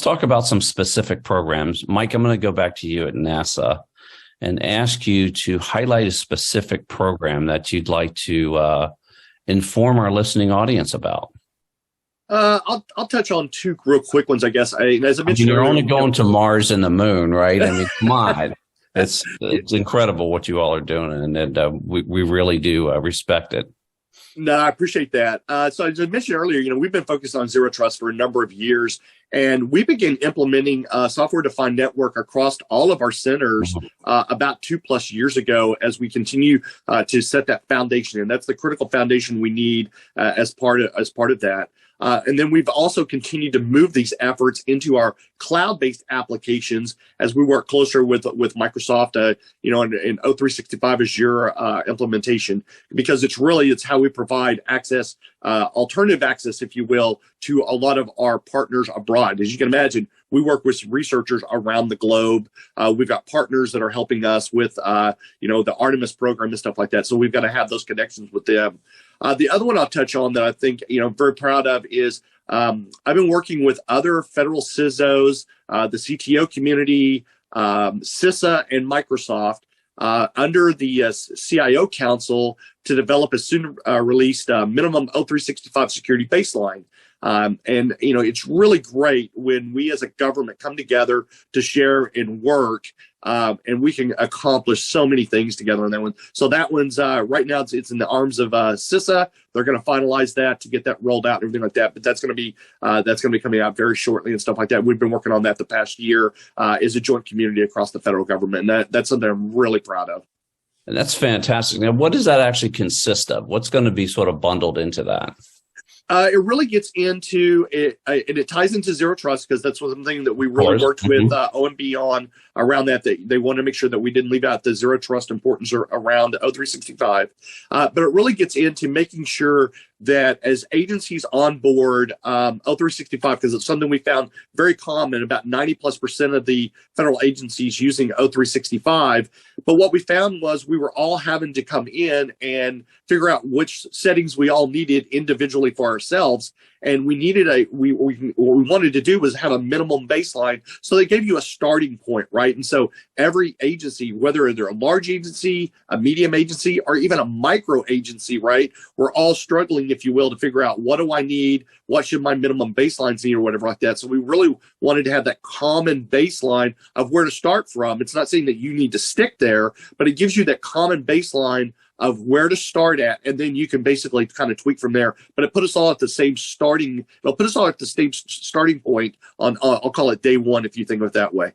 talk about some specific programs. Mike, I'm going to go back to you at NASA and ask you to highlight a specific program that you'd like to inform our listening audience about. I'll touch on two real quick ones, I guess. As I mentioned, you're only going to Mars and the moon, right? I mean, come on. It's incredible what you all are doing, and we really do respect it. No, I appreciate that. So as I mentioned earlier, we've been focused on Zero Trust for a number of years, and we began implementing software-defined network across all of our centers about 2+ years ago as we continue to set that foundation. And that's the critical foundation we need as part of that. And then we've also continued to move these efforts into our cloud-based applications as we work closer with Microsoft, in O365 Azure implementation, because it's how we provide access, alternative access, if you will, to a lot of our partners abroad. As you can imagine, we work with researchers around the globe. We've got partners that are helping us with, the Artemis program and stuff like that. So we've got to have those connections with them. The other one I'll touch on that I think, very proud of is I've been working with other federal CISOs, the CTO community, CISA, and Microsoft under the CIO Council to develop a soon released minimum O365 security baseline. It's really great when we as a government come together to share and work, and we can accomplish so many things together on that one. So that one's right now it's in the arms of CISA. They're going to finalize that to get that rolled out and everything like that. But that's going to be coming out very shortly and stuff like that. We've been working on that the past year as a joint community across the federal government, and that's something I'm really proud of. And that's fantastic. Now, what does that actually consist of? What's going to be sort of bundled into that? It really gets into it, and it ties into Zero Trust because that's something that we really worked with OMB on around that. They wanted to make sure that we didn't leave out the Zero Trust importance around O365. But it really gets into making sure that as agencies onboard O365, because it's something we found very common, about 90+% of the federal agencies using O365. But what we found was we were all having to come in and figure out which settings we all needed individually for ourselves. And what we wanted to do was have a minimum baseline. So they gave you a starting point, right? And so every agency, whether they're a large agency, a medium agency, or even a micro agency, right? We're all struggling, if you will, to figure out what do I need? What should my minimum baselines be or whatever like that. So we really wanted to have that common baseline of where to start from. It's not saying that you need to stick there, but it gives you that common baseline of where to start at, and then you can basically kind of tweak from there. But it put us all at the same starting point on, I'll call it day one, if you think of it that way.